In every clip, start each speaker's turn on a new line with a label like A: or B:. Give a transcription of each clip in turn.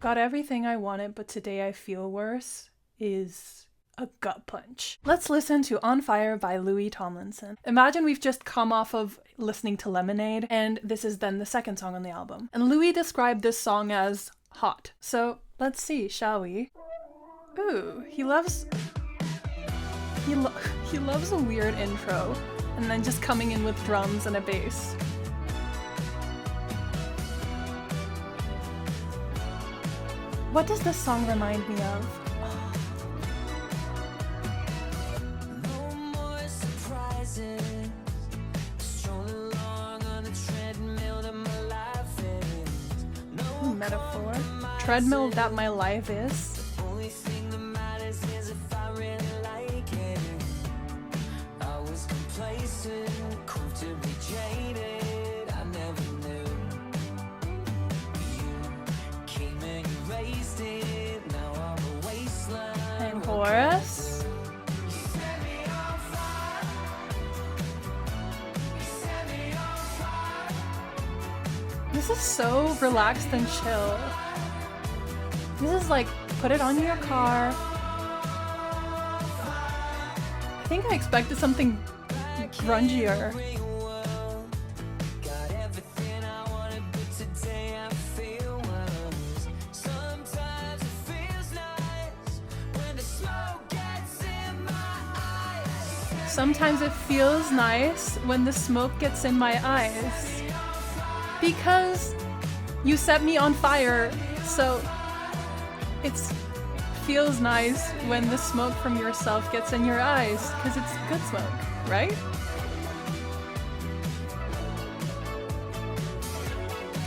A: Got everything I wanted, but today I feel worse is a gut punch. Let's listen to On Fire by Louis Tomlinson. Imagine we've just come off of listening to Lemonade, and this is then the second song on the album. And Louis described this song as hot. So let's see, shall we? Ooh, he loves a weird intro, and then just coming in with drums and a bass. What does this song remind me of? Metaphor. Treadmill that my life is. And chorus. This is so relaxed and chill. This is like, put it on your car. I think I expected something grungier. Sometimes it feels nice when the smoke gets in my eyes. Because you set me on fire, so it feels nice when the smoke from yourself gets in your eyes, because it's good smoke, right?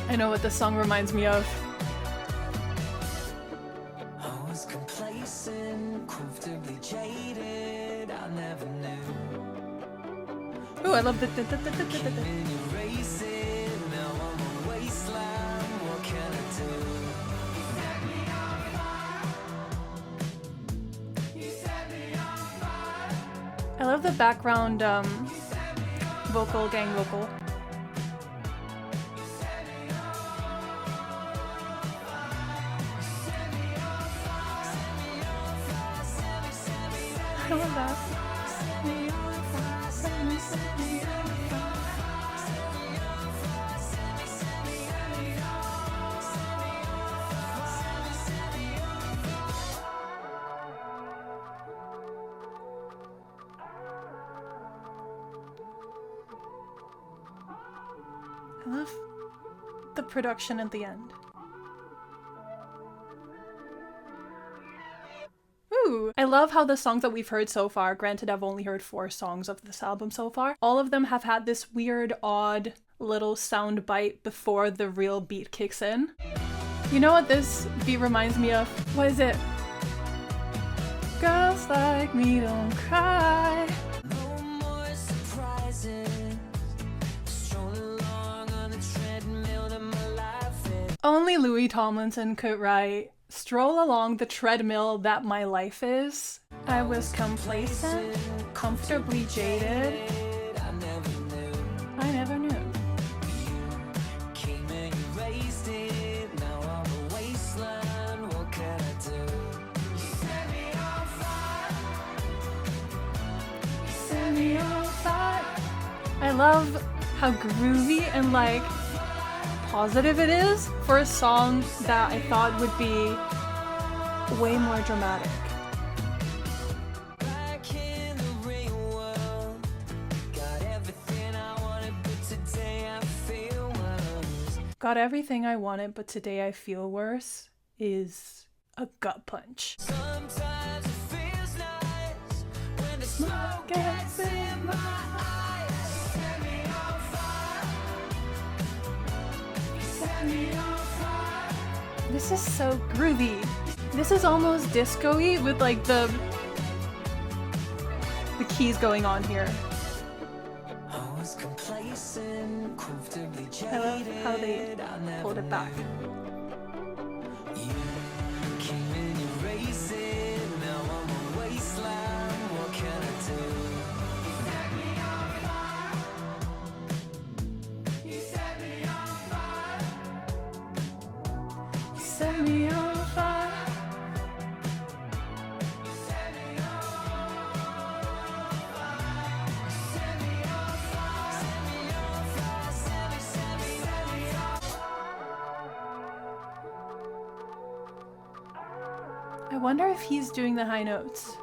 A: I know what this song reminds me of.
B: I was complacent, comfortably jaded, I never knew.
A: Ooh, I love the I love the background vocal, gang vocal. I love that. I love the production at the end. Ooh, I love how the songs that we've heard so far, granted I've only heard 4 songs of this album so far, all of them have had this weird, odd little sound bite before the real beat kicks in. You know what this beat reminds me of? What is it? Girls like me don't cry.
B: No more surprises.
A: Only Louis Tomlinson could write, "Stroll along the treadmill that my life is. I was complacent, comfortably jaded. I never knew." I love how groovy and like positive it is for a song that I thought would be way more dramatic. Got everything I wanted, but today I feel worse is a gut punch.
B: Sometimes it feels nice when the smoke gets in my eyes. Set me on fire. Set me on fire.
A: This is so groovy. This is almost disco-y with like the keys going on here.
B: I was complacent, comfortably jaded.
A: I love how they pulled it back.
B: You came in your racing, now I'm a wasteland. What can I do? You set me on fire. You set me on fire.
A: Set me on I wonder if he's doing the high notes.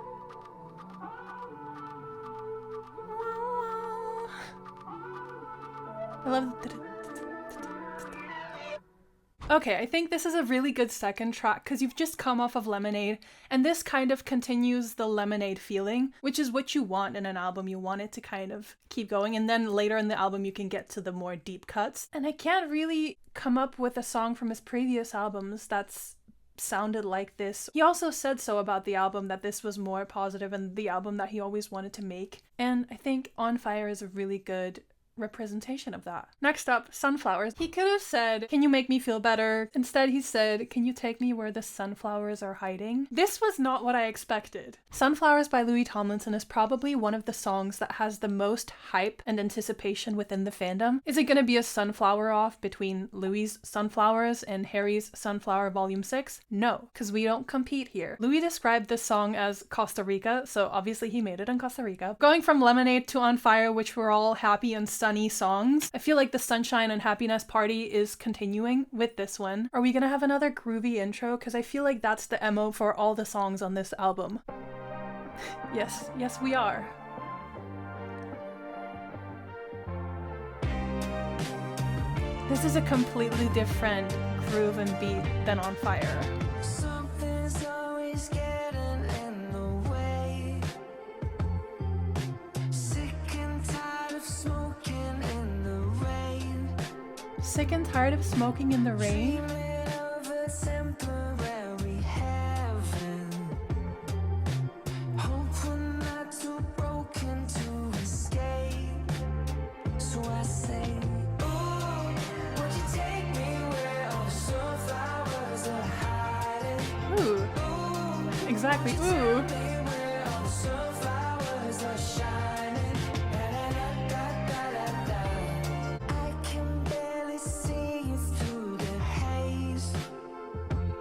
A: I love. Okay, I think this is a really good second track because you've just come off of Lemonade, and this kind of continues the Lemonade feeling, which is what you want in an album. You want it to kind of keep going, and then later in the album you can get to the more deep cuts. And I can't really come up with a song from his previous albums that's sounded like this. He also said so about the album, that this was more positive and the album that he always wanted to make. And I think On Fire is a really good representation of that. Next up, Sunflowers. He could have said, "Can you make me feel better?" Instead, he said, "Can you take me where the sunflowers are hiding?" This was not what I expected. Sunflowers by Louis Tomlinson is probably one of the songs that has the most hype and anticipation within the fandom. Is it going to be a sunflower off between Louis' Sunflowers and Harry's Sunflower Volume 6? No, because we don't compete here. Louis described this song as Costa Rica, so obviously he made it in Costa Rica. Going from Lemonade to On Fire, which were all happy and sunny songs, I feel like the sunshine and happiness party is continuing with this one. Are we gonna have another groovy intro? Because I feel like that's the MO for all the songs on this album. Yes, we are. This is a completely different groove and beat than On Fire.
B: Something's always getting in the way. Sick and tired of smoking in the rain.
A: Sick and tired of smoking in the rain?
B: Dreaming of a temporary heaven. Hope we're not too broken to escape. So I say, ooh, would you take me where all the sunflowers are hiding?
A: Ooh. Exactly, ooh.
B: Take me where all the sunflowers are shining. Da-da-da-da-da-da. I can barely see you through the haze,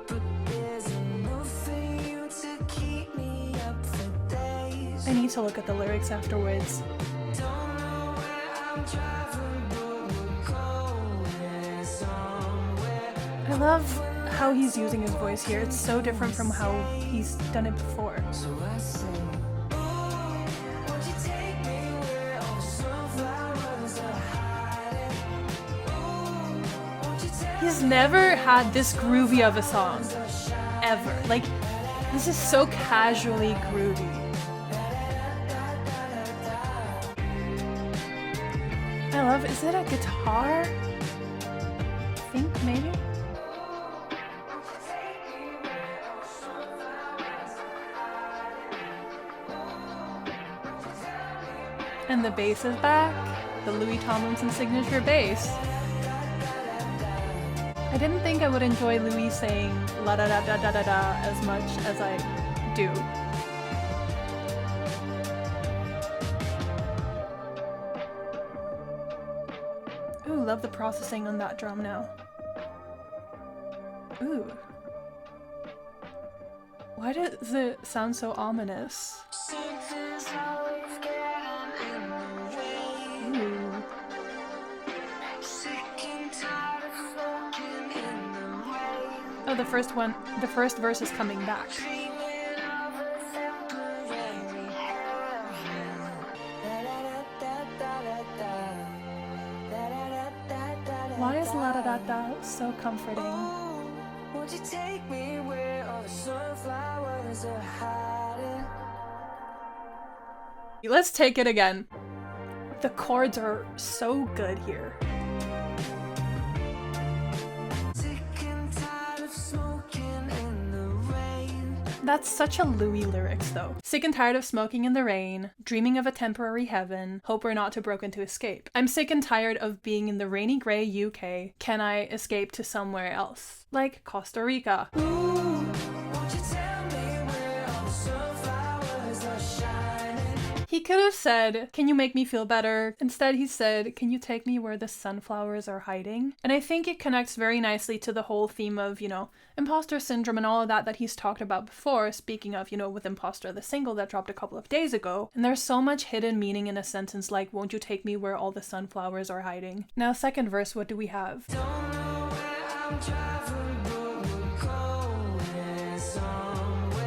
B: but there's enough for you to keep me up for days.
A: I need to look at the lyrics afterwards.
B: Don't know where I'm driving, but we're going somewhere.
A: I love how he's using his voice here. It's so different from how he's done it before.
B: So I say, ooh, would you take me where all the sunflowers are hiding? Ooh, would you take
A: He's never had this groovy of a song, ever. Like, this is so casually groovy. I love, is it a guitar? I think maybe? And the bass is back, the Louis Tomlinson signature bass. I didn't think I would enjoy Louis saying la da da da da da da as much as I do. Ooh, love the processing on that drum now. Ooh. Why does it sound so ominous?
B: something's always getting in the way.
A: Ooh.
B: Sick and tired of smoking in the rain.
A: Oh, the first verse is coming back.
B: Dreaming of a temporary heaven. Da-da-da-da-da-da. Da-da-da-da-da-da.
A: Why is la da da da so comforting?
B: Ooh, won't you take me where all the sunflowers are hiding?
A: Let's take it again. The chords are so good here.
B: Sick and tired of smoking in the rain.
A: That's such a Louis lyrics though. Sick and tired of smoking in the rain, dreaming of a temporary heaven, hope we're not too broken to escape. I'm sick and tired of being in the rainy grey UK. Can I escape to somewhere else? Like Costa Rica.
B: Ooh, won't you tell me where all the sunflowers are shining?
A: He could have said, "Can you make me feel better?" Instead, he said, "Can you take me where the sunflowers are hiding?" And I think it connects very nicely to the whole theme of, imposter syndrome and all of that he's talked about before, speaking of, with Imposter, the single that dropped a couple of days ago. And there's so much hidden meaning in a sentence like, "Won't you take me where all the sunflowers are hiding?" Now, second verse, what do we have?
B: Don't know where I'm driving, but we're going somewhere.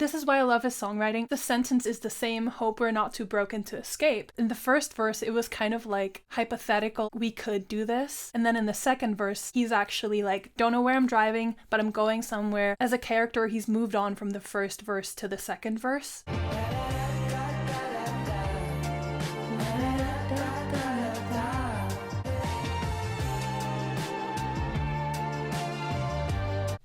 A: this is why I love his songwriting. The sentence is the same, hope we're not too broken to escape. In the first verse, it was kind of like hypothetical, we could do this. And then in the second verse, he's actually like, don't know where I'm driving, but I'm going somewhere. As a character, he's moved on from the first verse to the second verse.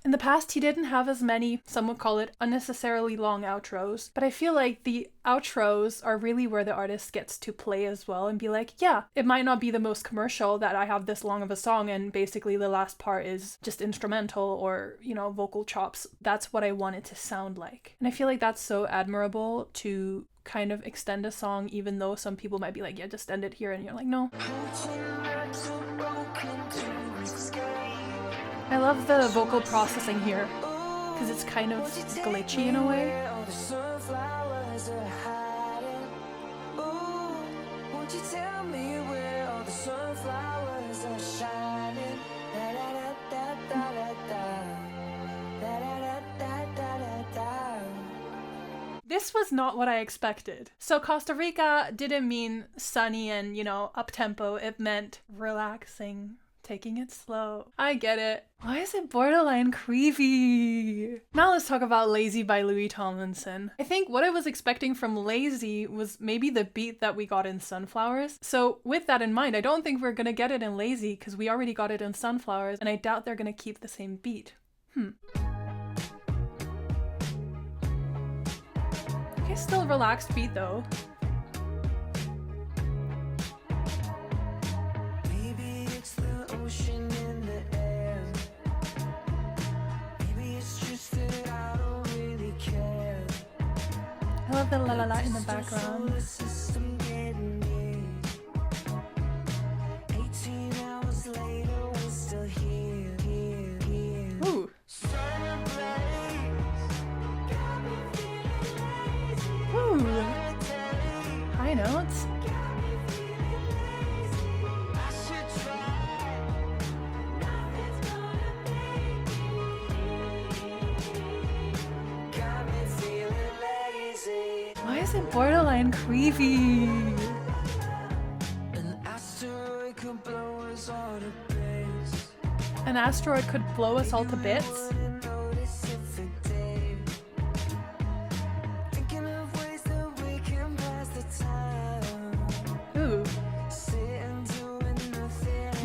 A: In the past, he didn't have as many, some would call it, unnecessarily long outros, but I feel like the outros are really where the artist gets to play as well and be like, yeah, it might not be the most commercial that I have this long of a song and basically the last part is just instrumental or, you know, vocal chops. That's what I want it to sound like. And I feel like that's so admirable to kind of extend a song, even though some people might be like, yeah, just end it here, and you're like, no. I love the vocal processing here, because it's kind of glitchy in a way. This was not what I expected. So Costa Rica didn't mean sunny and, you know, up-tempo. It meant relaxing. Taking it slow. I get it. Why is it borderline creepy? Now let's talk about Lazy by Louis Tomlinson. I think what I was expecting from Lazy was maybe the beat that we got in Sunflowers. So with that in mind, I don't think we're gonna get it in Lazy because we already got it in Sunflowers, and I doubt they're gonna keep the same beat. Okay, still a relaxed beat though. I love the la la la in the background. Ooh. Ooh. High notes. Why is it borderline creepy? An asteroid could blow us all to bits. An asteroid could blow us all to bits? Ooh.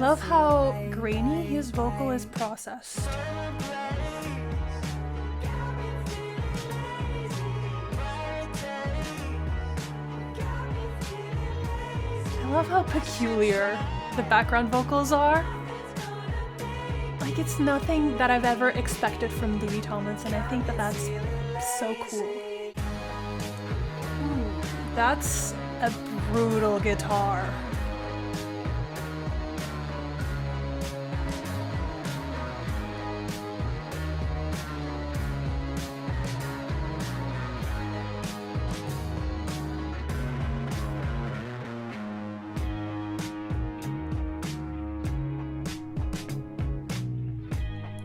A: Love how grainy his vocal is processed. I love how peculiar the background vocals are. Like, it's nothing that I've ever expected from Louis Tomlinson. I think that that's so cool. Ooh, that's a brutal guitar.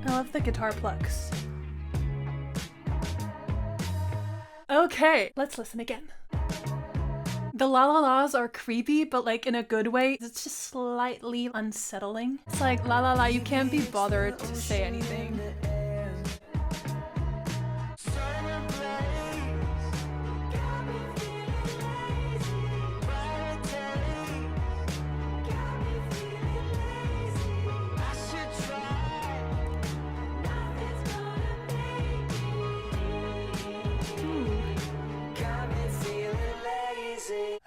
A: I love the guitar plucks. Okay, let's listen again. The la la la's are creepy, but like in a good way. It's just slightly unsettling. It's like, la la la, you can't be bothered to say anything.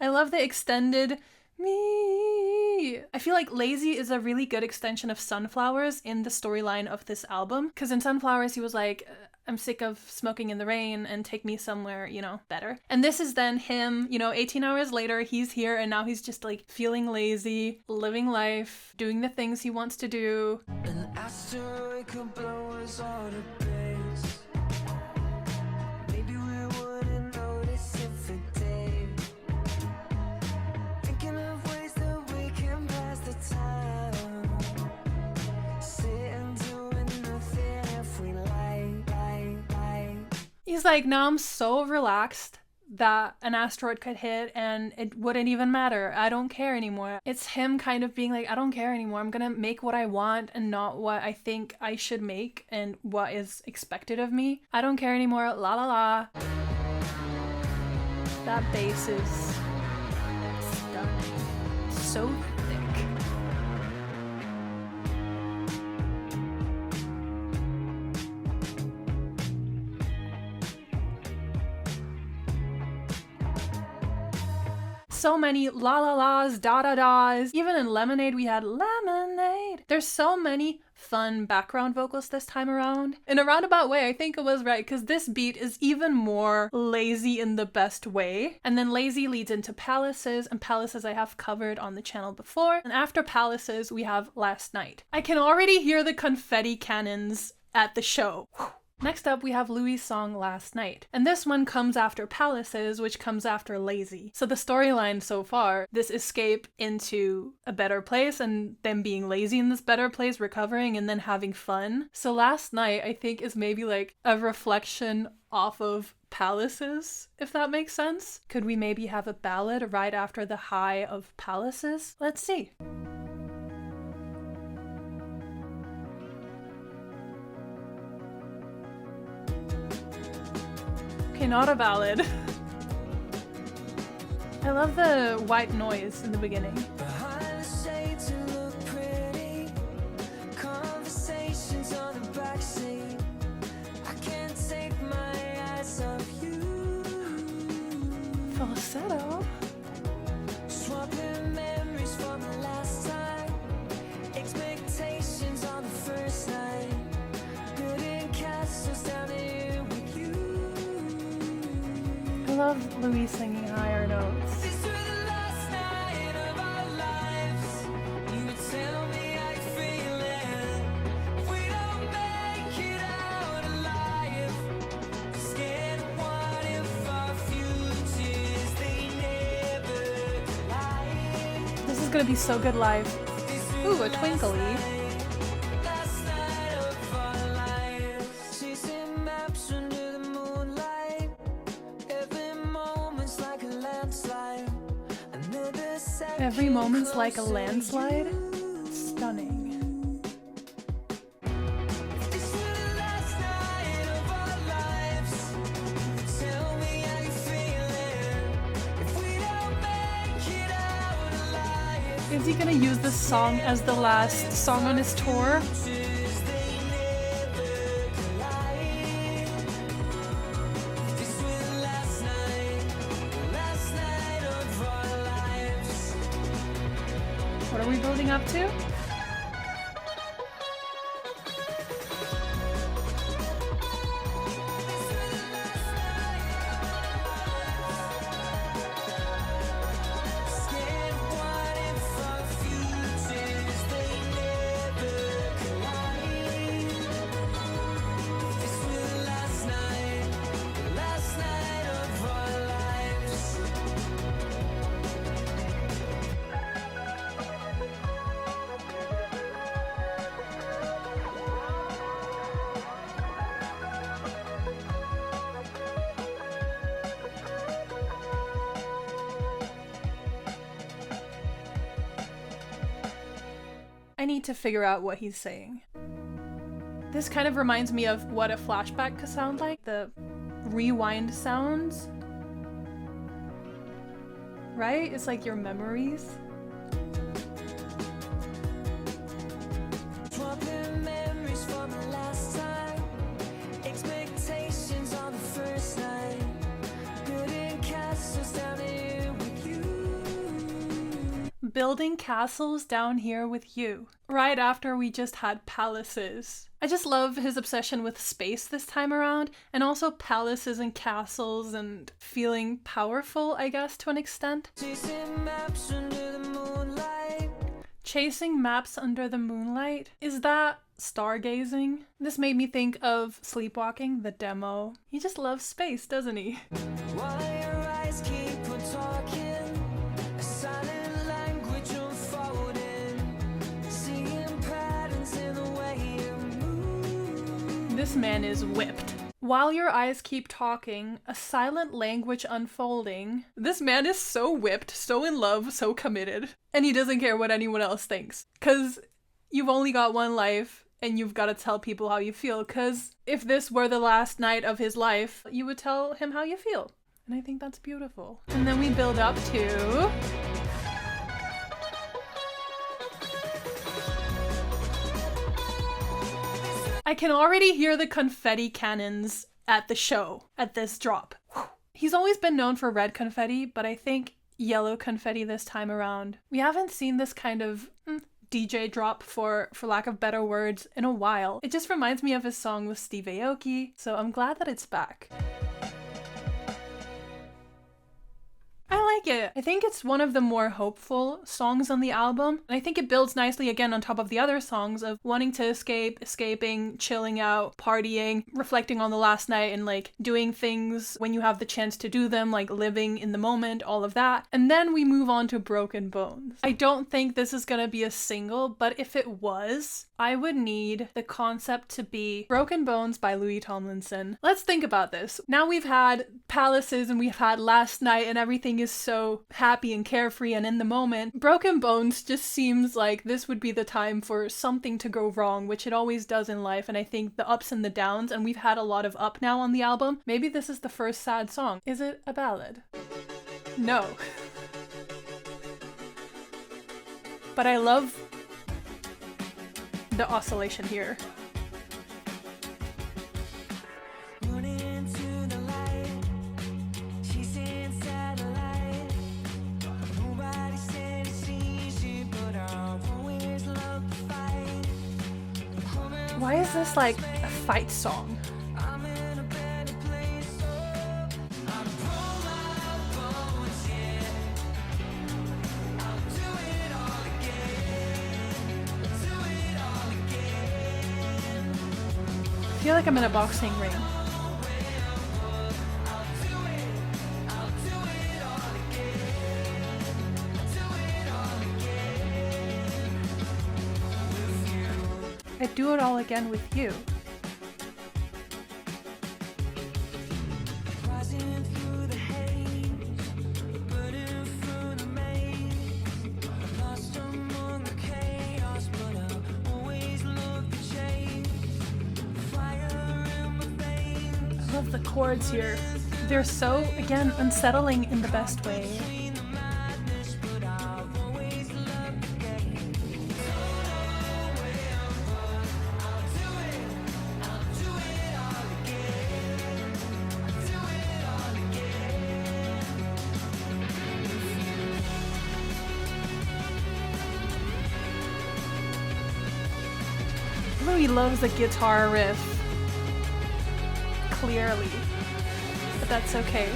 A: I love the extended me. I feel like Lazy is a really good extension of Sunflowers in the storyline of this album. Because in Sunflowers, he was like, I'm sick of smoking in the rain and take me somewhere, you know, better. And this is then him, you know, 18 hours later, he's here and now he's just like feeling lazy, living life, doing the things he wants to do. An asteroid could blow us all to bits. Maybe we wouldn't notice if it did. Thinking of ways that we can pass the time. Sitting doing nothing if we like. He's like, now I'm so relaxed that an asteroid could hit and it wouldn't even matter. I don't care anymore. It's him kind of being like, I don't care anymore. I'm gonna make what I want and not what I think I should make and what is expected of me. I don't care anymore. La la la. That bass is stunning. So thick. So many la la la's, da da da's. Even in Lemonade, we had lemonade. There's so many fun background vocals this time around. In a roundabout way, I think it was right, because this beat is even more lazy in the best way. And then lazy leads into Palaces, and Palaces I have covered on the channel before. And after Palaces, we have Last Night. I can already hear the confetti cannons at the show. Whew. Next up, we have Louis' song Last Night. And this one comes after Palaces, which comes after Lazy. So the storyline so far, this escape into a better place and them being lazy in this better place, recovering, and then having fun. So Last Night, I think, is maybe like a reflection off of Palaces, if that makes sense. Could we maybe have a ballad right after the high of Palaces? Let's see. Okay, not a ballad. I love the white noise in the beginning.
B: Behind the shades you look pretty. Conversations on the backseat. I can't take my eyes off you.
A: Falsetto.
B: Swapping memories from the last time. Expectations on the first night. Building castles down here with you.
A: I love Louis singing higher notes.
B: This was the last night of our lives. You would tell me how you're feeling. If we don't make it out alive, scared of what if our futures they never collide.
A: This is gonna be so good live.
B: This was
A: Ooh, a
B: the last
A: twinkly.
B: last night of our lives. Chasing maps under the moonlight. Every moment's like a landslide. Another second
A: Every moment's like a
B: closer to
A: landslide.
B: you.
A: Stunning.
B: This was the last night of our lives. Tell me how you're feeling. If we don't make it out alive,
A: Is he gonna use this song as the last song on his tour?
B: futures they never collide. This was the last night of our lives.
A: What are we building up to?
B: Scared what if our futures they never collide. This was the last night of our lives.
A: I need to figure out what he's saying. This kind of reminds me of what a flashback could sound like. The rewind sounds. Right? It's like your memories.
B: Swapping memories from the last time. Expectations on the first night. Building castles down here with you.
A: Building castles down here with you. Right after we just had Palaces. I just love his obsession with space this time around, and also palaces and castles and feeling powerful, I guess, to an extent.
B: Chasing maps under the moonlight.
A: Chasing maps under the moonlight? Is that stargazing? This made me think of Sleepwalking, the demo. He just loves space, doesn't he?
B: While your eyes keep on talking, a silent language unfolding, seeing patterns in the way you move.
A: This man is whipped. While your eyes keep talking, a silent language unfolding. This man is so whipped, so in love, so committed, and he doesn't care what anyone else thinks. 'Cause you've only got one life, and you've got to tell people how you feel. 'Cause if this were the last night of his life, you would tell him how you feel. And I think that's beautiful. And then we build up to... I can already hear the confetti cannons at the show, at this drop. He's always been known for red confetti, but I think yellow confetti this time around. We haven't seen this kind of DJ drop, for lack of better words, in a while. It just reminds me of his song with Steve Aoki, so I'm glad that it's back. I like it. I think it's one of the more hopeful songs on the album. And I think it builds nicely again on top of the other songs of wanting to escape, escaping, chilling out, partying, reflecting on the last night and like doing things when you have the chance to do them, like living in the moment, all of that. And then we move on to Broken Bones. I don't think this is gonna be a single, but if it was, I would need the concept to be Broken Bones by Louis Tomlinson. Let's think about this. Now we've had Palaces and we've had Last Night and everything is so happy and carefree and in the moment. Broken Bones just seems like this would be the time for something to go wrong, which it always does in life, and I think the ups and the downs, and we've had a lot of up now on the album. Maybe this is the first sad song. Is it a ballad? No. But I love the oscillation here. Why is this like a fight song? I feel like I'm in a boxing ring. I'd do it all again with you. I love the chords here. They're so, again, unsettling in the best way. Louis loves a guitar riff. Clearly. But that's okay.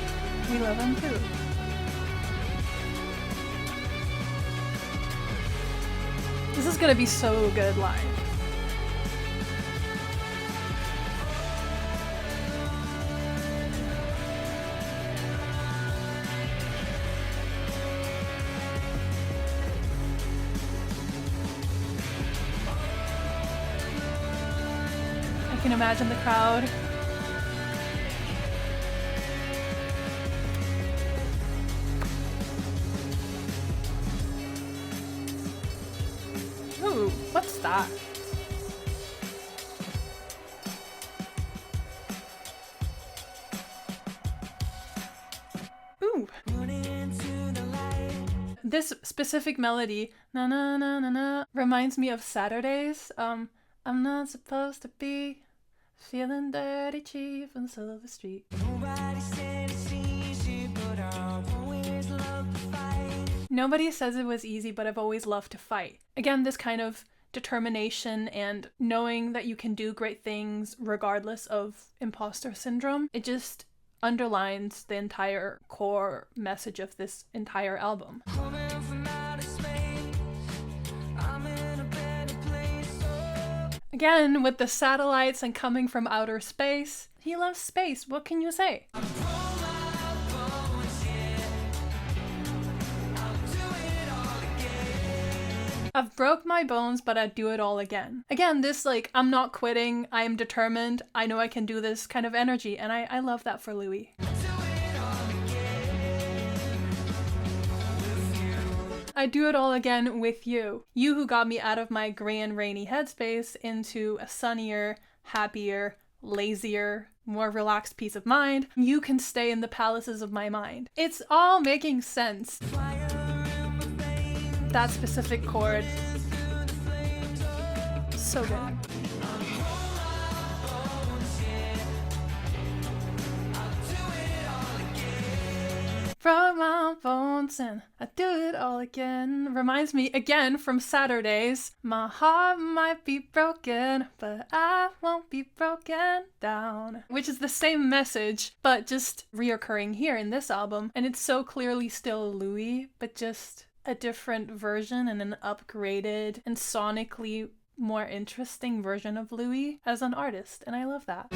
A: We love him too. This is gonna be so good live. I can imagine the crowd. Ooh, what's that? Ooh. This specific melody, na na na na na, reminds me of Saturdays. I'm not supposed to be feeling dirty, cheap on Silver Street. Nobody says it was easy, but I've always loved to fight. Again, this kind of determination and knowing that you can do great things regardless of imposter syndrome. It just underlines the entire core message of this entire album. Again, with the satellites and coming from outer space. He loves space, what can you say? I've broke my bones, but I'd do it all again. Again, this like, I'm not quitting, I am determined, I know I can do this kind of energy, and I love that for Louis. I do it all again with you. You who got me out of my gray and rainy headspace into a sunnier, happier, lazier, more relaxed peace of mind. You can stay in the palaces of my mind. It's all making sense. That specific chord. So good. From my bones and I do it all again. Reminds me again from Saturdays. My heart might be broken, but I won't be broken down. Which is the same message, but just reoccurring here in this album. And it's so clearly still Louis, but just a different version and an upgraded and sonically more interesting version of Louis as an artist. And I love that.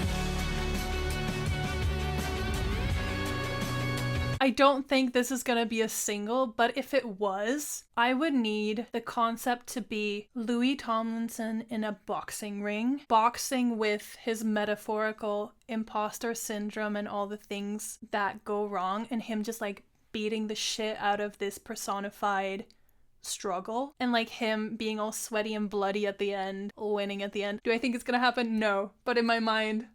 A: I don't think this is gonna be a single, but if it was, I would need the concept to be Louis Tomlinson in a boxing ring, boxing with his metaphorical imposter syndrome and all the things that go wrong, and him just like beating the shit out of this personified struggle, and like him being all sweaty and bloody at the end, winning at the end. Do I think it's gonna happen? No, but in my mind,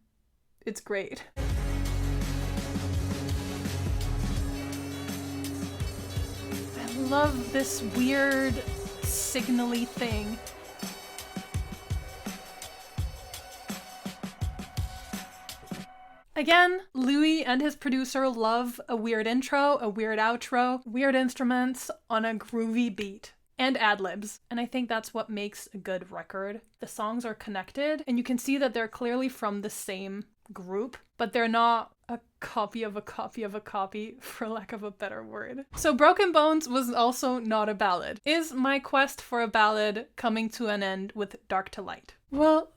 A: it's great. Love this weird signally thing. Again, Louis and his producer love a weird intro, a weird outro, weird instruments on a groovy beat. And ad-libs. And I think that's what makes a good record. The songs are connected, and you can see that they're clearly from the same group, but they're not a copy of a copy of a copy, for lack of a better word. So Broken Bones was also not a ballad. Is my quest for a ballad coming to an end with Dark to Light? Well,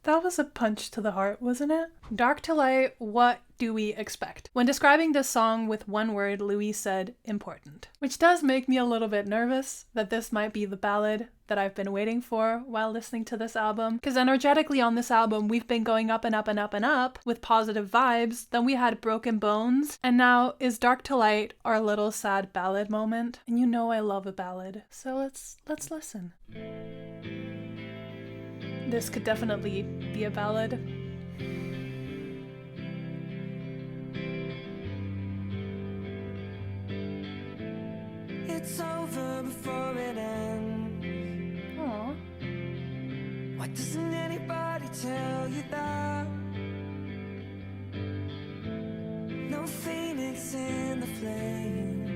A: that was a punch to the heart, wasn't it? Dark to Light, what do we expect? When describing this song with one word, Louis said important. Which does make me a little bit nervous that this might be the ballad that I've been waiting for while listening to this album. Because energetically on this album, we've been going up and up and up and up with positive vibes. Then we had Broken Bones. And now is Dark to Light our little sad ballad moment. And you know I love a ballad. So let's listen. This could definitely be a ballad.
B: It's over before it ends.
A: Aww.
B: Why doesn't anybody tell you that? No phoenix in the flames.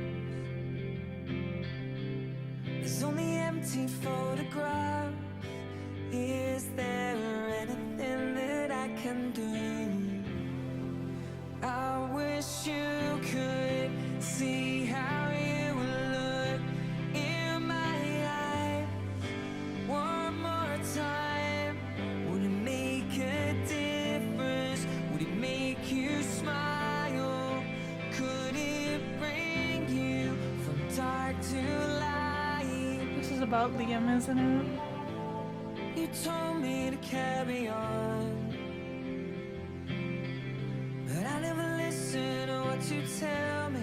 B: There's only empty photographs. Is there anything that I can do? I wish you could see how you look in my eyes one more time. Would it make a difference? Would it make you smile? Could it bring you from dark to light?
A: This is about Liam, isn't it?
B: You told me to carry on, but I never listen to what you tell me.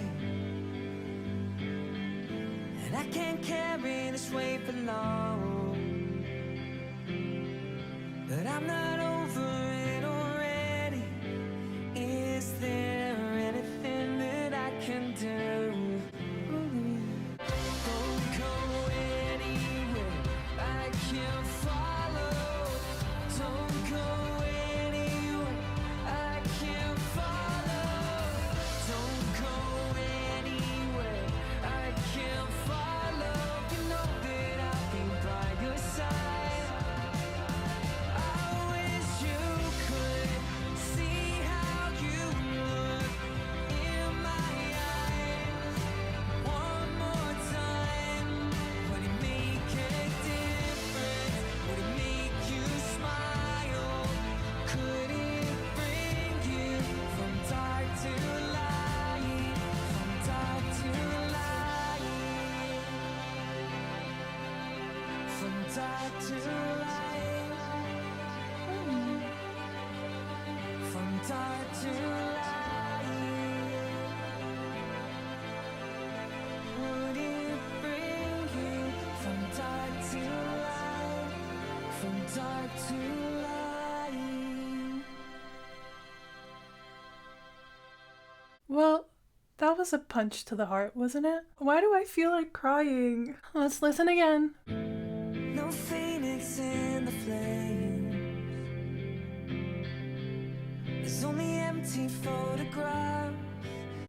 B: And I can't carry this weight for long. But I'm not over it already. Is there anything that I can do? Don't go anywhere I can't follow. Don't go anywhere I can't follow. Don't go anywhere I can't follow. You know that I'll be by your side. I dark to light, from dark to light. Would it bring you from dark to light, from dark to light?
A: Well, that was a punch to the heart, wasn't it? Why do I feel like crying? Let's listen again.
B: No phoenix in the flames, there's only empty photographs.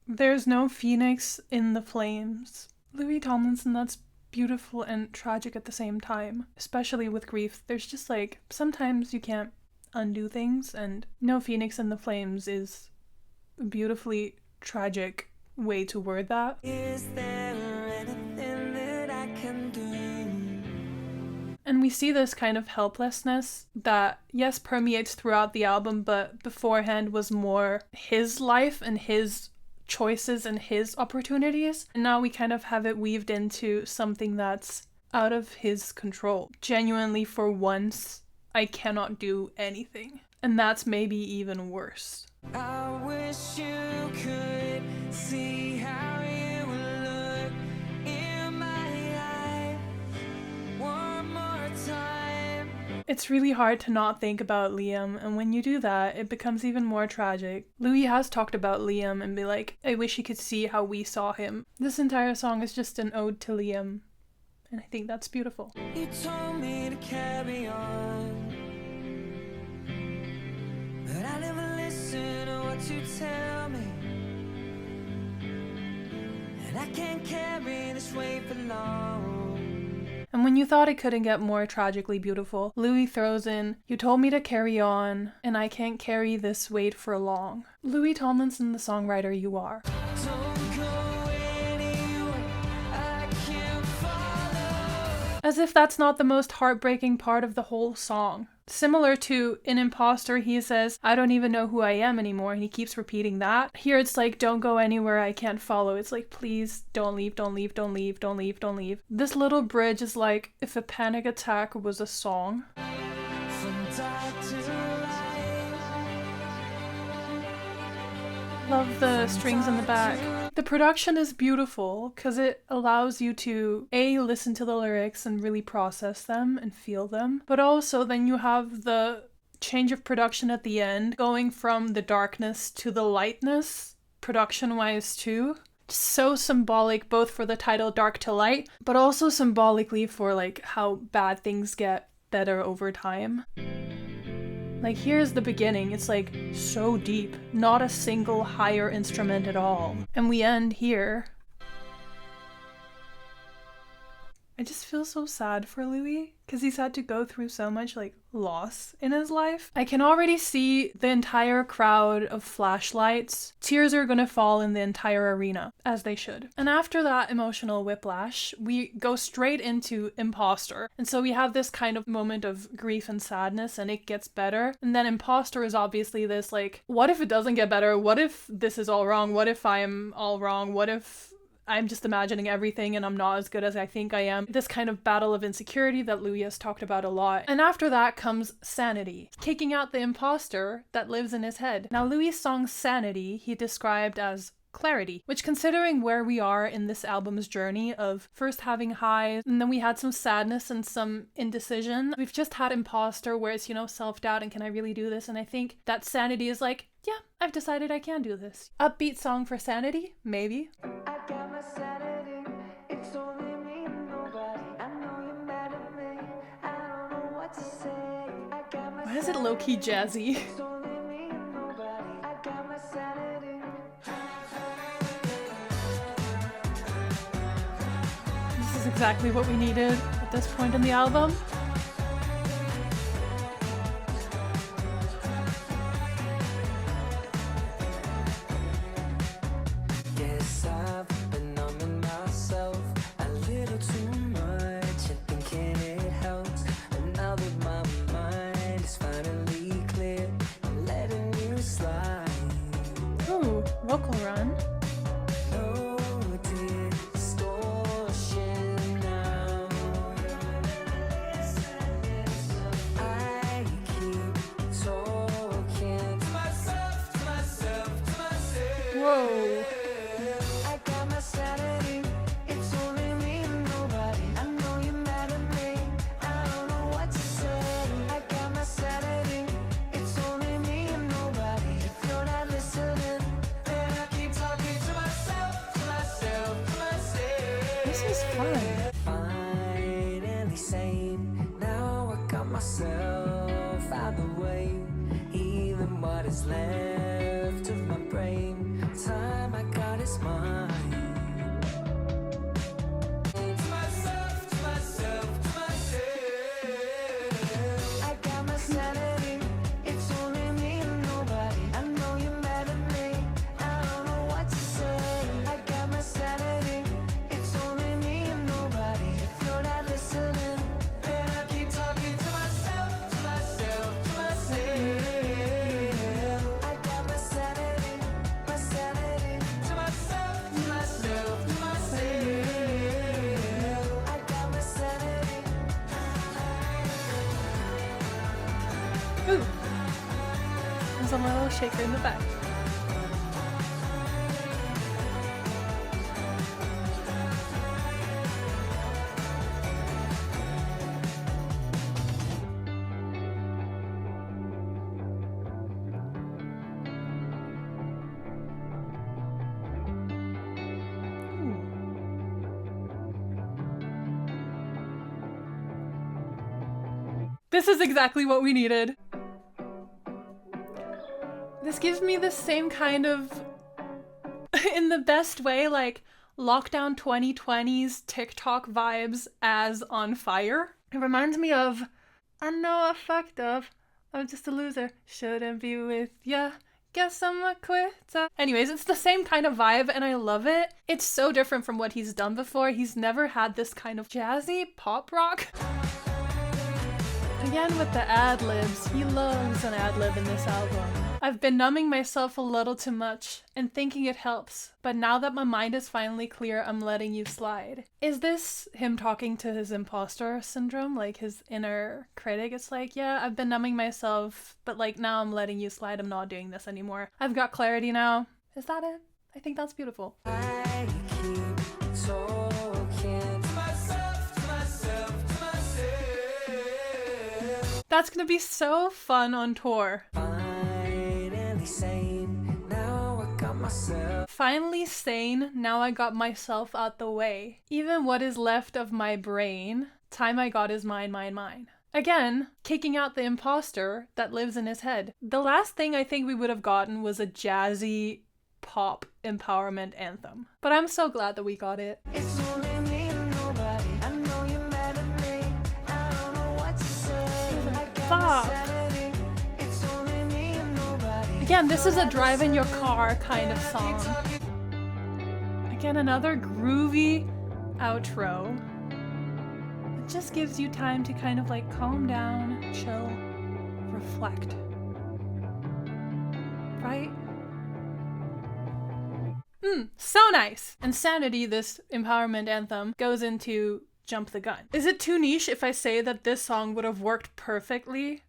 A: There's no phoenix in the flames. Louis Tomlinson, that's beautiful and tragic at the same time. Especially with grief. There's just like, sometimes you can't undo things, and no phoenix in the flames is a beautifully tragic way to word that.
B: Is there anything that I can do?
A: And we see this kind of helplessness that, yes, permeates throughout the album, but beforehand was more his life and his choices and his opportunities. And now we kind of have it weaved into something that's out of his control. Genuinely, for once, I cannot do anything. And that's maybe even worse.
B: I wish you could see how you look in my eyes one more time.
A: It's really hard to not think about Liam, and when you do that, it becomes even more tragic. Louis has talked about Liam and be like, I wish he could see how we saw him. This entire song is just an ode to Liam, and I think that's beautiful.
B: You told me to carry on, but I never listen to what you tell me, and I can't carry this weight for long.
A: And when you thought it couldn't get more tragically beautiful, Louis throws in, you told me to carry on, and I can't carry this weight for long. Louis Tomlinson, the songwriter you are.
B: Don't go anywhere, I can't follow.
A: As if that's not the most heartbreaking part of the whole song. Similar to in Imposter, he says, I don't even know who I am anymore, and he keeps repeating that. Here it's like, don't go anywhere, I can't follow. It's like, please, don't leave, don't leave, don't leave, don't leave, don't leave. This little bridge is like if a panic attack was a song.
B: From dark to light,
A: Love the strings in the back. The production is beautiful because it allows you to A, listen to the lyrics and really process them and feel them, but also then you have the change of production at the end, going from the darkness to the lightness, production-wise too. So symbolic both for the title Dark to Light, but also symbolically for like how bad things get better over time. Like here's the beginning, it's like so deep, not a single higher instrument at all. And we end here. I just feel so sad for Louis because he's had to go through so much like loss in his life. I can already see the entire crowd of flashlights. Tears are gonna fall in the entire arena, as they should. And after that emotional whiplash, we go straight into Imposter. And so we have this kind of moment of grief and sadness, and it gets better. And then Imposter is obviously this like, what if it doesn't get better? What if this is all wrong? What if I'm all wrong? What if I'm just imagining everything and I'm not as good as I think I am? This kind of battle of insecurity that Louis has talked about a lot. And after that comes Sanity, kicking out the imposter that lives in his head. Now Louis' song Sanity he described as clarity, which considering where we are in this album's journey of first having highs and then we had some sadness and some indecision, we've just had Imposter where it's, you know, self-doubt and can I really do this? And I think that Sanity is like, yeah, I've decided I can do this. Upbeat song for Sanity? Maybe.
B: I got my sanity, it's only me and nobody. I know you're mad at me, I don't know what to say. I got my
A: Why is it low-key jazzy?
B: it's only me and nobody. I got my sanity.
A: This is exactly what we needed at this point in the album.
B: Guess I've been numbing myself a little too much and thinking it helps. And now that my mind is finally clear, I'm letting you slide.
A: Ooh, vocal run.
B: No distortion now.
A: Whoa.
B: I got my sanity. It's only me and nobody. I know you're mad at me. I don't know what to say. I got my sanity. It's only me and nobody. If you're not listening, then I keep talking to myself, to myself, to myself.
A: This is fun.
B: Finally sane. Now I got myself out the way. Even what is left of my brain. Time I got is mine. To myself, to myself, to myself. I got my sanity. It's only me and nobody. I know you're mad at me. I don't know what to say. I got my sanity. It's only me and nobody. If you're not listening, then I keep talking to myself, to myself, to myself. I got my sanity, to myself, to myself, to myself. I got my sanity.
A: Ooh. There's a little shaker in the back. This is exactly what we needed. This gives me the same kind of, in the best way, like lockdown 2020s TikTok vibes as On Fire. It reminds me of, I know I fucked up, I'm just a loser, shouldn't be with ya, guess I'm a quitter. Anyways, it's the same kind of vibe and I love it. It's so different from what he's done before. He's never had this kind of jazzy pop rock. Again with the ad-libs, he loves an ad-lib in this album. I've been numbing myself a little too much and thinking it helps, but now that my mind is finally clear, I'm letting you slide. Is this him talking to his imposter syndrome, like his inner critic? It's like, yeah, I've been numbing myself, but like now I'm letting you slide, I'm not doing this anymore. I've got clarity now. Is that it? I think that's beautiful.
B: I keep talking to myself, to myself, to myself.
A: That's gonna be so fun on tour.
B: Finally sane, now I got myself.
A: Finally sane, now I got myself out the way. Even what is left of my brain, time I got is mine, mine, mine. Again, kicking out the imposter that lives in his head. The last thing I think we would have gotten was a jazzy pop empowerment anthem. But I'm so glad that we got it.
B: It's only me and nobody. I know you're mad at me. I don't know what to say. I got
A: Fuck.
B: my sanity. It's only me and nobody.
A: Again, this is a drive in your car kind of song. Again, another groovy outro. It just gives you time to kind of like calm down, chill, reflect. Right? So nice! And Sanity, this empowerment anthem, goes into Jump the Gun. Is it too niche if I say that this song would have worked perfectly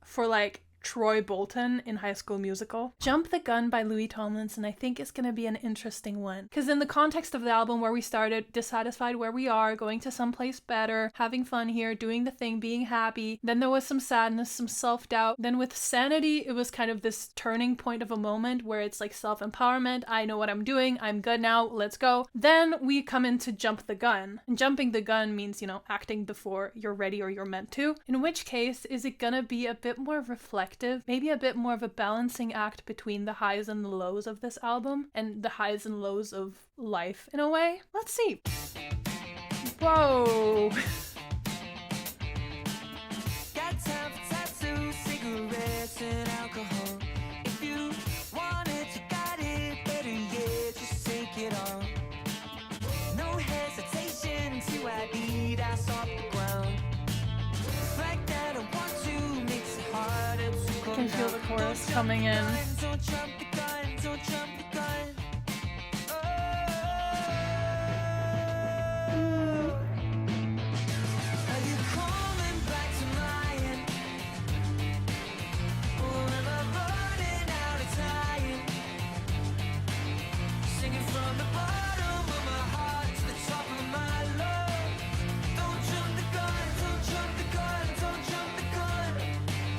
A: for like Troy Bolton in High School Musical? Jump the Gun by Louis Tomlinson I think is going to be an interesting one. Because in the context of the album where we started, dissatisfied where we are, going to someplace better, having fun here, doing the thing, being happy, then there was some sadness, some self-doubt. Then with Sanity, it was kind of this turning point of a moment where it's like self-empowerment, I know what I'm doing, I'm good now, let's go. Then we come into Jump the Gun. And jumping the gun means, you know, acting before you're ready or you're meant to. In which case, is it gonna be a bit more reflective? Maybe a bit more of a balancing act between the highs and the lows of this album and the highs and lows of life in a way? Let's see. Whoa.
B: Got time for tattoos, cigarettes, and alcohol. If you want it, you got it. Better yet, just take it all. No hesitation to ID, that's off the ground. Like that, I want to makes it harder to
A: I can feel the chorus coming in.
B: Don't jump the gun, don't jump the gun. Are you coming back to mine? Or am I running out of time?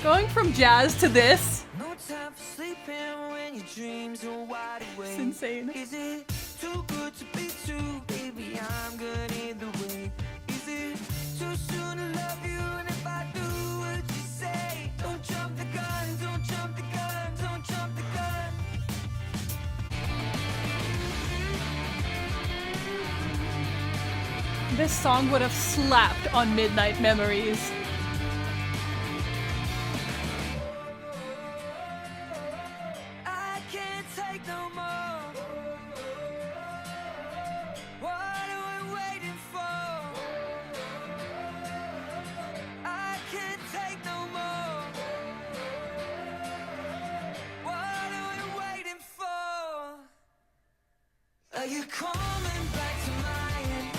A: Going from jazz to this.
B: No time for sleeping when your dreams are wide awake.
A: It's insane.
B: Is it too good to be true? Baby, I'm good either way. Is it too soon to love you? And if I do what you say, don't jump the gun, don't jump the gun, don't jump the gun.
A: This song would have slapped on Midnight Memories.
B: I can't take no more. What are we waiting for? I can't take no more. What are we waiting for? Are you coming back to mine?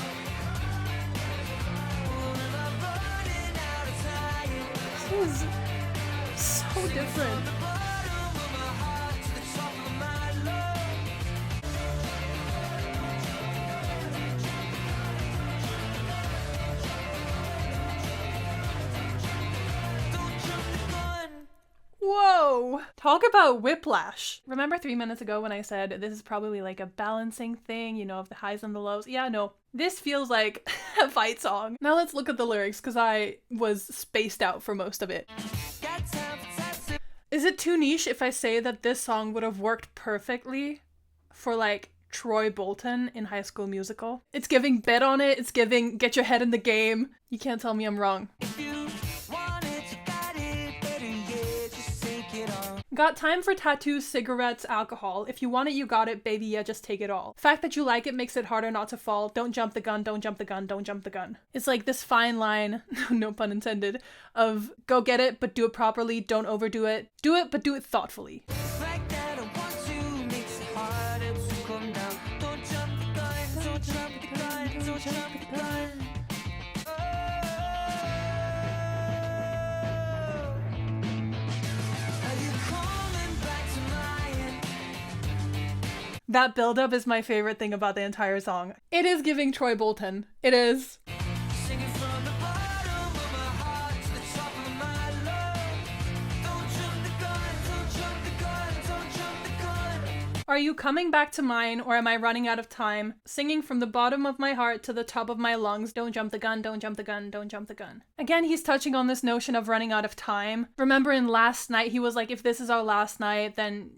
B: Or am I running out of time?
A: This is so different.
B: The bottom of my heart to the top of my love. Don't jump the gun.
A: Whoa! Talk about whiplash. Remember 3 minutes ago when I said this is probably like a balancing thing, you know, of the highs and the lows? Yeah, no. This feels like a fight song. Now let's look at the lyrics because I was spaced out for most of it.
B: Got time for tattoo.
A: Is it too niche if I say that this song would have worked perfectly for like Troy Bolton in High School Musical? It's giving bet on it, it's giving get your head in the game. You can't tell me I'm wrong.
B: If you want it, you got it. Better yet, just take it on.
A: Got time for tattoos, cigarettes, alcohol. If you want it, you got it, baby, yeah, just take it all. Fact that you like it makes it harder not to fall. Don't jump the gun, don't jump the gun, don't jump the gun. It's like this fine line, no pun intended, of go get it, but do it properly, don't overdo it. Do it, but do it thoughtfully.
B: The fact that I want to makes it harder to come down. Don't jump the gun, don't jump the gun, don't jump the gun. Oh. Are you coming back to mine?
A: That build-up is my favorite thing about the entire song. It is giving Troy Bolton. It is.
B: Singing from the bottom of my heart to the top of my love. Don't jump the gun, don't jump the gun, don't jump the gun.
A: Are you coming back to mine, or am I running out of time? Singing from the bottom of my heart to the top of my lungs. Don't jump the gun, don't jump the gun, don't jump the gun. Again, he's touching on this notion of running out of time. Remember in Last Night, he was like, if this is our last night, then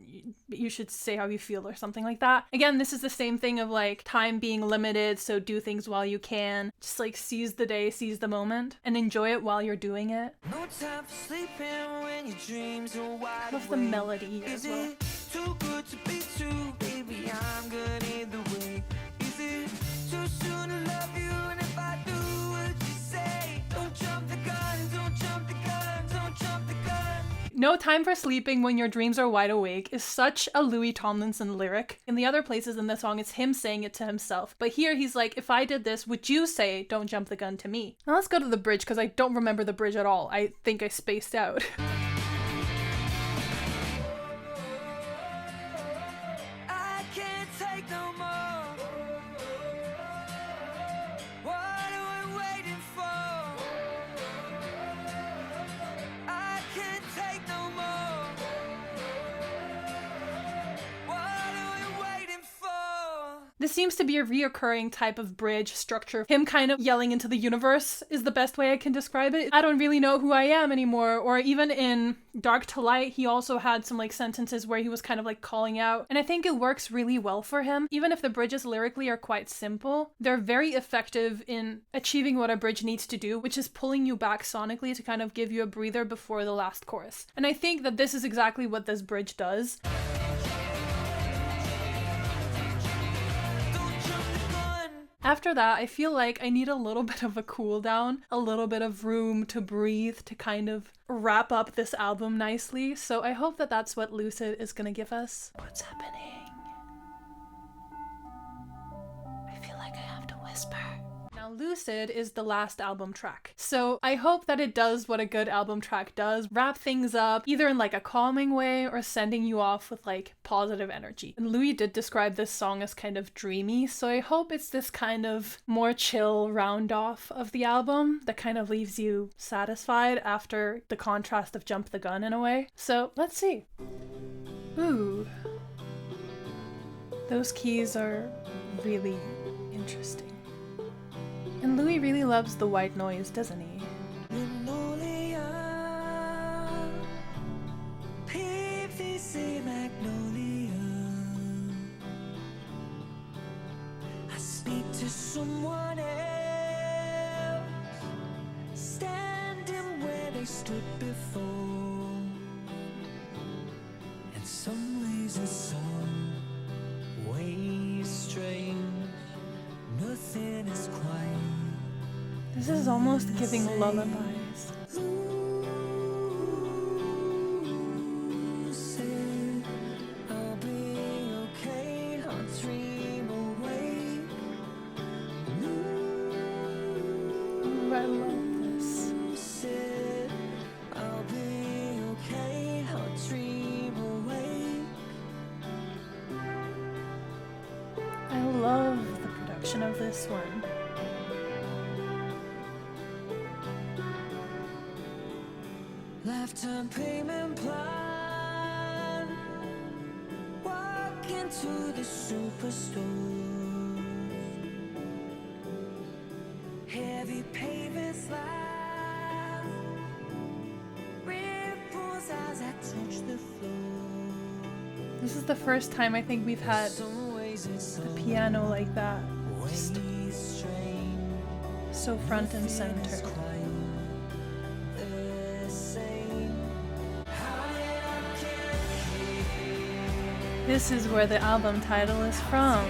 A: you should say how you feel or something like that. Again, this is the same thing of like time being limited, so do things while you can. Just like seize the day, seize the moment, and enjoy it while you're doing it.
B: No time for sleeping when your dreams are wide
A: I love the
B: awake.
A: melody here as
B: Is
A: well.
B: it too good to be true? Baby, I'm good either way. Is it too soon to love you? And if I do what you say, don't jump the gun, don't jump the gun, don't jump the gun.
A: No time for sleeping when your dreams are wide awake is such a Louis Tomlinson lyric. In the other places in the song, it's him saying it to himself. But here he's like, if I did this, would you say, don't jump the gun to me? Now let's go to the bridge because I don't remember the bridge at all. I think I spaced out.
B: I can't take no more. What are we waiting for? I can't take no more. What are we waiting for?
A: This seems to be a reoccurring type of bridge structure. Him kind of yelling into the universe is the best way I can describe it. I don't really know who I am anymore. Or even in Dark to Light, he also had some like sentences where he was kind of like calling out. And I think it works really well for him. Even if the bridges lyrically are quite simple, they're very effective in achieving what a bridge needs to do, which is pulling you back sonically to kind of give you a breather before the last chorus. And I think that this is exactly what this bridge does.
B: Don't jump the gun.
A: After that, I feel like I need a little bit of a cool down, a little bit of room to breathe to kind of wrap up this album nicely. So I hope that that's what Lucid is gonna give us. What's happening? I feel like I have to whisper. Now Lucid is the last album track. So I hope that it does what a good album track does, wrap things up either in like a calming way or sending you off with like positive energy. And Louis did describe this song as kind of dreamy, so I hope it's this kind of more chill round off of the album that kind of leaves you satisfied after the contrast of Jump the Gun in a way. So let's see. Ooh. Those keys are really interesting. And Louis really loves the white noise, doesn't he?
B: Magnolia, PVC magnolia. I speak to someone else, standing where they stood before. In some ways and some ways strange, nothing is quite.
A: This is almost giving lullabies.
B: Lucid, I'll be okay, I'll dream away.
A: Ooh, I love this.
B: Lucid, I'll be okay, I'll dream away.
A: I love the production of this one.
B: Lifetime payment plan. Walk into the superstore. Heavy pavement slab. Ripples as I touch the floor.
A: This is the first time I think we've had
B: Some ways it's
A: a piano like that. Just
B: ways strange.
A: so front and center. This is where the album title is from.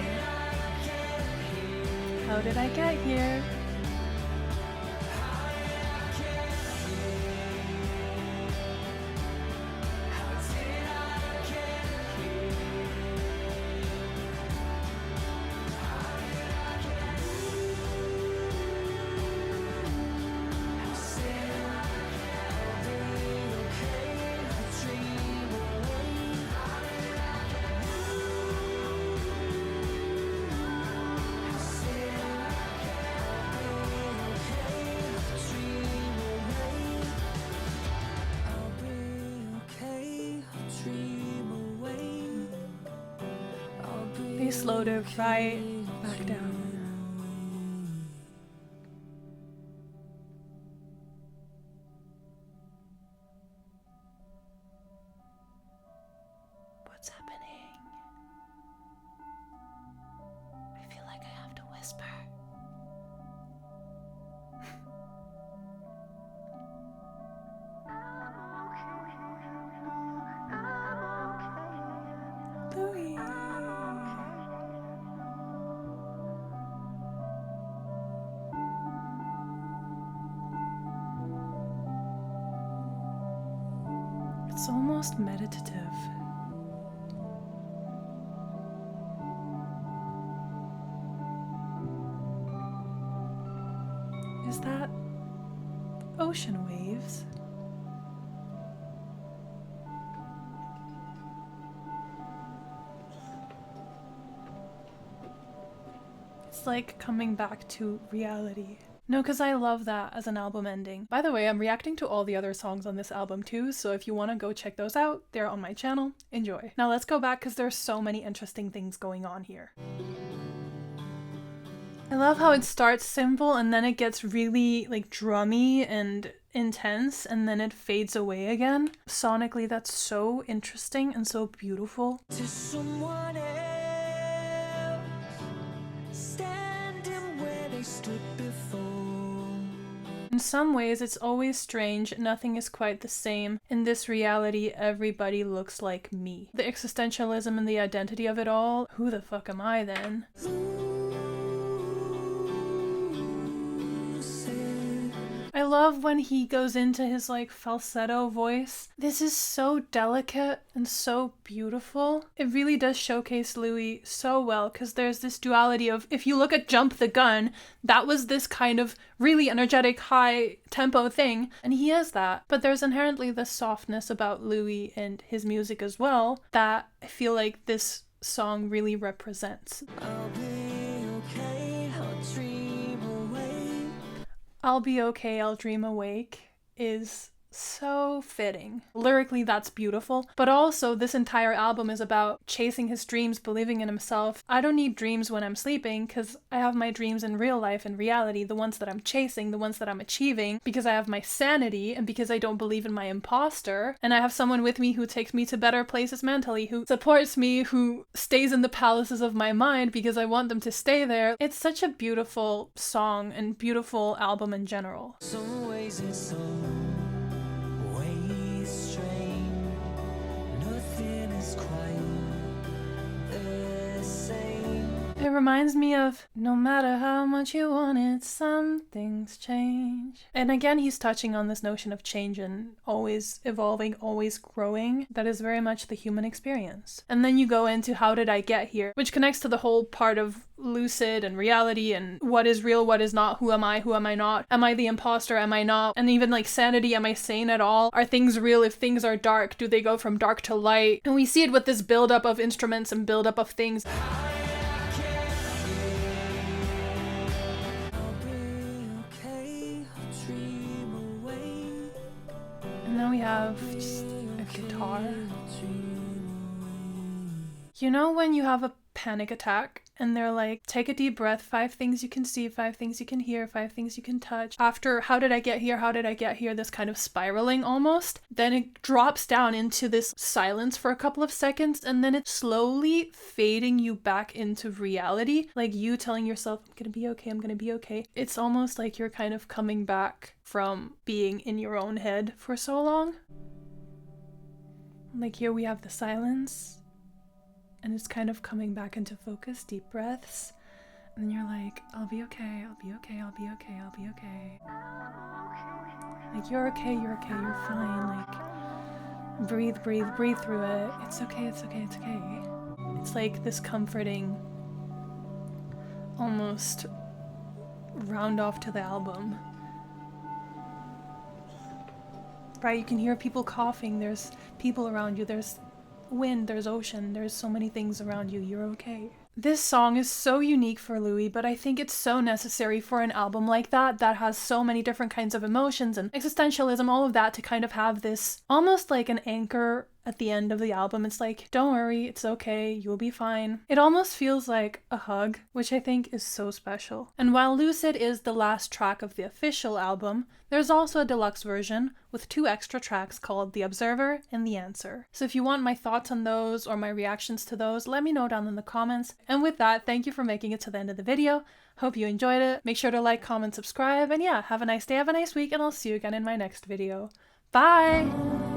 A: How did I get here? They slowed it right back down. What's happening? I feel like I have to whisper. Louis. It's almost meditative. Is that ocean waves? It's like coming back to reality. No, because I love that as an album ending. By the way, I'm reacting to all the other songs on this album too, so if you want to go check those out, they're on my channel. Enjoy. Now let's go back because there's so many interesting things going on here. I love how it starts simple and then it gets really like drummy and intense and then it fades away again. Sonically, that's so interesting and so beautiful.
B: To someone else, standing where they stood before.
A: In some ways, it's always strange, nothing is quite the same. In this reality, everybody looks like me. The existentialism and the identity of it all, who the fuck am I then? I love when he goes into his like falsetto voice. This is so delicate and so beautiful. It really does showcase Louis so well, because there's this duality of, if you look at Jump the Gun, that was this kind of really energetic high tempo thing, and he has that. But there's inherently this softness about Louis and his music as well that I feel like this song really represents.
B: I'll be okay, I'll dream away.
A: I'll be okay, I'll dream awake is so fitting. Lyrically, that's beautiful, but also this entire album is about chasing his dreams, believing in himself. I don't need dreams when I'm sleeping, because I have my dreams in real life and reality, the ones that I'm chasing, the ones that I'm achieving, because I have my sanity and because I don't believe in my imposter, and I have someone with me who takes me to better places mentally, who supports me, who stays in the palaces of my mind because I want them to stay there. It's such a beautiful song and beautiful album in general.
B: Some ways it's so ways strange. Nothing is quite the same.
A: It reminds me of, no matter how much you want it, some things change. And again, he's touching on this notion of change and always evolving, always growing. That is very much the human experience. And then you go into How Did I Get Here, which connects to the whole part of lucid and reality and what is real, what is not, who am I not, am I the imposter, am I not, and even like sanity, am I sane at all, are things real, if things are dark, do they go from dark to light? And we see it with this buildup of instruments and buildup of things. And then we have just a guitar. You know when you have a panic attack and they're like, take a deep breath, 5 things you can see, 5 things you can hear, 5 things you can touch. After how did I get here, how did I get here, this kind of spiraling almost, then it drops down into this silence for a couple of seconds, and then it's slowly fading you back into reality, like you telling yourself, I'm gonna be okay, I'm gonna be okay. It's almost like you're kind of coming back from being in your own head for so long. Like here we have the silence, and it's kind of coming back into focus, deep breaths, and then you're like, I'll be okay, I'll be okay, I'll be okay, I'll be okay. Like, you're okay, you're okay, you're fine, like, breathe through it. It's okay, it's okay, it's okay. It's like this comforting, almost round off to the album. Right, you can hear people coughing, there's people around you, there's wind, there's ocean, there's so many things around you, you're okay. This song is so unique for Louis, but I think it's so necessary for an album like that has so many different kinds of emotions and existentialism, all of that, to kind of have this almost like an anchor at the end of the album. It's like, don't worry, it's okay, you'll be fine. It almost feels like a hug, which I think is so special. And while Lucid is the last track of the official album, there's also a deluxe version with 2 extra tracks called The Observer and The Answer. So if you want my thoughts on those or my reactions to those, let me know down in the comments. And with that, thank you for making it to the end of the video. Hope you enjoyed it. Make sure to like, comment, subscribe, and yeah, have a nice day, have a nice week, and I'll see you again in my next video. Bye!